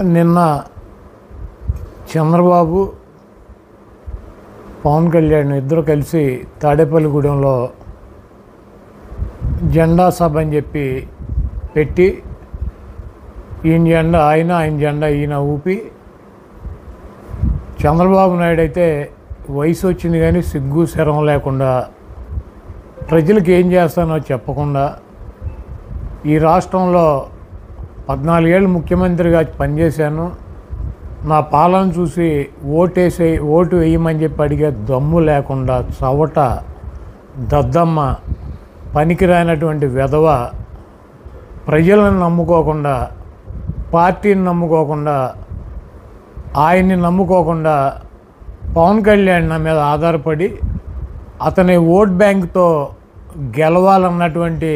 నిన్న చంద్రబాబు పవన్ కళ్యాణ్ ఇద్దరు కలిసి తాడేపల్లిగూడెంలో జెండా సభ అని చెప్పి పెట్టి ఈయన జెండా ఆయన జెండా ఈయన ఊపి, చంద్రబాబు నాయుడు అయితే వయసు వచ్చింది కానీ సిగ్గు శరం లేకుండా ప్రజలకు ఏం చేస్తానో చెప్పకుండా ఈ రాష్ట్రంలో 14 ఏళ్ళు ముఖ్యమంత్రిగా పనిచేశాను, నా పాలన చూసి ఓటు వేయమని చెప్పి అడిగే దమ్ము లేకుండా చవట దద్దమ్మ పనికిరానటువంటి వెధవ ప్రజలను నమ్ముకోకుండా, పార్టీని నమ్ముకోకుండా, ఆయన్ని నమ్ముకోకుండా పవన్ కళ్యాణ్ నా మీద ఆధారపడి అతని ఓట్ బ్యాంక్తో గెలవాలన్నటువంటి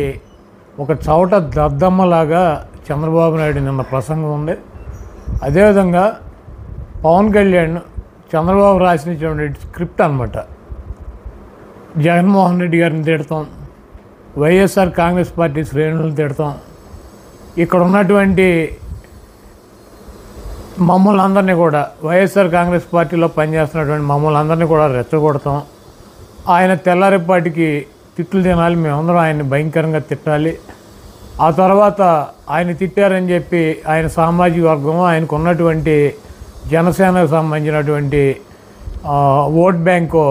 ఒక చవట దద్దమ్మలాగా చంద్రబాబు నాయుడు నిన్న ప్రసంగం ఉంది. అదేవిధంగా పవన్ కళ్యాణ్ చంద్రబాబు రాసినటువంటి స్క్రిప్ట్ అనమాట. జగన్మోహన్ రెడ్డి గారిని తిడతాం, వైఎస్ఆర్ కాంగ్రెస్ పార్టీ శ్రేణులను తిడతాం, ఇక్కడ ఉన్నటువంటి మమ్మల్ని అందరినీ కూడా వైఎస్ఆర్ కాంగ్రెస్ పార్టీలో పనిచేస్తున్నటువంటి మమ్మల్ని అందరినీ కూడా రెచ్చగొడతాం, ఆయన తెల్లారిపాటికి తిట్లు తినాలి, మేమందరం ఆయన్ని భయంకరంగా తిట్టాలి, ఆ తర్వాత ఆయన తిట్టారని చెప్పి ఆయన సామాజిక వర్గం ఆయనకు ఉన్నటువంటి జనసేనకు సంబంధించినటువంటి ఓట్ బ్యాంకు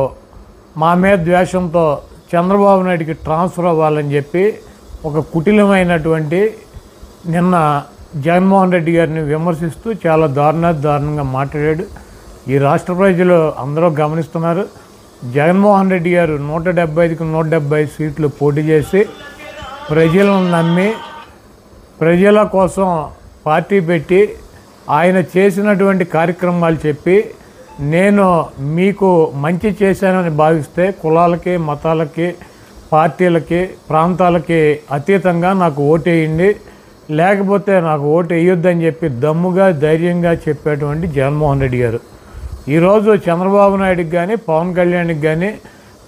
మా మీద ద్వేషంతో చంద్రబాబు నాయుడికి ట్రాన్స్ఫర్ అవ్వాలని చెప్పి ఒక కుటిలమైనటువంటి నిన్న జగన్మోహన్ రెడ్డి గారిని విమర్శిస్తూ చాలా దారుణంగా మాట్లాడాడు. ఈ రాష్ట్ర ప్రజలు అందరూ గమనిస్తున్నారు. జగన్మోహన్ రెడ్డి గారు 175కి 170 సీట్లు పోటీ చేసి ప్రజలను నమ్మి ప్రజల కోసం పార్టీ పెట్టి ఆయన చేసినటువంటి కార్యక్రమాలు చెప్పి నేను మీకు మంచి చేశానని భావిస్తే కులాలకి, మతాలకి, పార్టీలకి, ప్రాంతాలకి అతీతంగా నాకు ఓటేయండి, లేకపోతే నాకు ఓటు వేయొద్దని చెప్పి దమ్ముగా ధైర్యంగా చెప్పేటువంటి జగన్మోహన్ రెడ్డి గారు ఈరోజు చంద్రబాబు నాయుడికి కానీ పవన్ కళ్యాణ్కి కానీ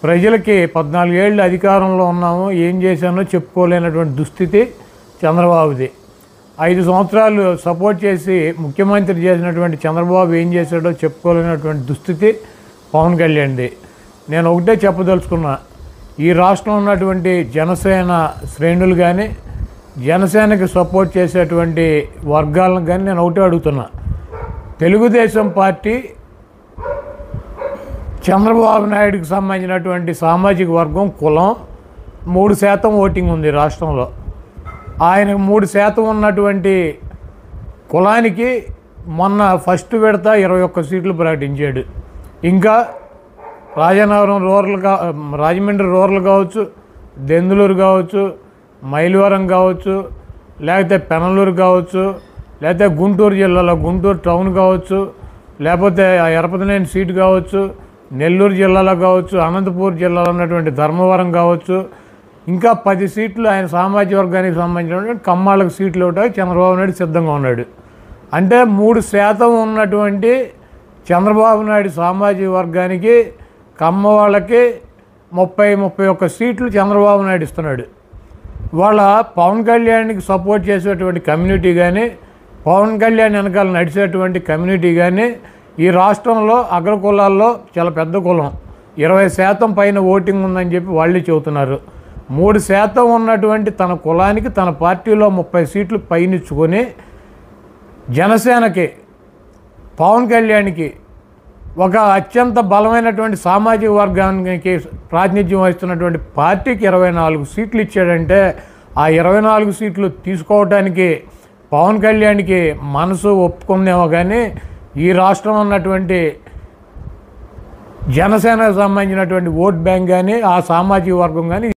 ప్రజలకి 14 ఏళ్ళు అధికారంలో ఉన్నాము, ఏం చేశానో చెప్పుకోలేనటువంటి దుస్థితి చంద్రబాబుది. 5 సంవత్సరాలు సపోర్ట్ చేసి ముఖ్యమంత్రి చేసినటువంటి చంద్రబాబు ఏం చేశాడో చెప్పుకోలేనటువంటి దుస్థితి పవన్ కళ్యాణ్ది. నేను ఒకటే చెప్పదలుచుకున్నా, ఈ రాష్ట్రంలో ఉన్నటువంటి జనసేన శ్రేణులు కానీ జనసేనకి సపోర్ట్ చేసేటువంటి వర్గాలను కానీ నేను ఒకటే అడుగుతున్నా, తెలుగుదేశం పార్టీ చంద్రబాబు నాయుడికి సంబంధించినటువంటి సామాజిక వర్గం కులం 3% ఓటింగ్ ఉంది రాష్ట్రంలో. ఆయనకు 3% ఉన్నటువంటి కులానికి మొన్న ఫస్ట్ విడత 21 సీట్లు ప్రకటించాడు. ఇంకా రాజమండ్రి రూరల్ కావచ్చు, దెందులూరు కావచ్చు, మైలవరం కావచ్చు, లేకపోతే పెనలూరు కావచ్చు, లేకపోతే గుంటూరు జిల్లాలో గుంటూరు టౌన్ కావచ్చు, లేకపోతే ఎరపతినేని సీటు కావచ్చు, నెల్లూరు జిల్లాలో కావచ్చు, అనంతపూర్ జిల్లాలో ఉన్నటువంటి ధర్మవరం కావచ్చు, ఇంకా 10 సీట్లు ఆయన సామాజిక వర్గానికి సంబంధించినటువంటి కమ్మాళ్ళకు సీట్లు ఇవ్వడానికి చంద్రబాబు నాయుడు సిద్ధంగా ఉన్నాడు. అంటే 3% ఉన్నటువంటి చంద్రబాబు నాయుడు సామాజిక వర్గానికి కమ్మ వాళ్ళకి 30-31 సీట్లు చంద్రబాబు నాయుడు ఇస్తున్నాడు. వాళ్ళ పవన్ కళ్యాణ్కి సపోర్ట్ చేసేటువంటి కమ్యూనిటీ కానీ పవన్ కళ్యాణ్ వెనకాల నడిచేటువంటి కమ్యూనిటీ కానీ ఈ రాష్ట్రంలో అగ్రకులాల్లో చాలా పెద్ద కులం, 20% పైన ఓటింగ్ ఉందని చెప్పి వాళ్ళే చెబుతున్నారు. 3% ఉన్నటువంటి తన కులానికి తన పార్టీలో 30 సీట్లు పైనిచ్చుకొని జనసేనకి పవన్ కళ్యాణ్కి ఒక అత్యంత బలమైనటువంటి సామాజిక వర్గానికి ప్రాతినిధ్యం వహిస్తున్నటువంటి పార్టీకి 24 సీట్లు ఇచ్చాడంటే ఆ 24 సీట్లు తీసుకోవడానికి పవన్ కళ్యాణ్కి మనసు ఒప్పుకుందేమో కానీ ఈ రాష్ట్రం ఉన్నటువంటి జనసేనకు సంబంధించినటువంటి ఓట్ బ్యాంక్ కానీ ఆ సామాజిక వర్గం కానీ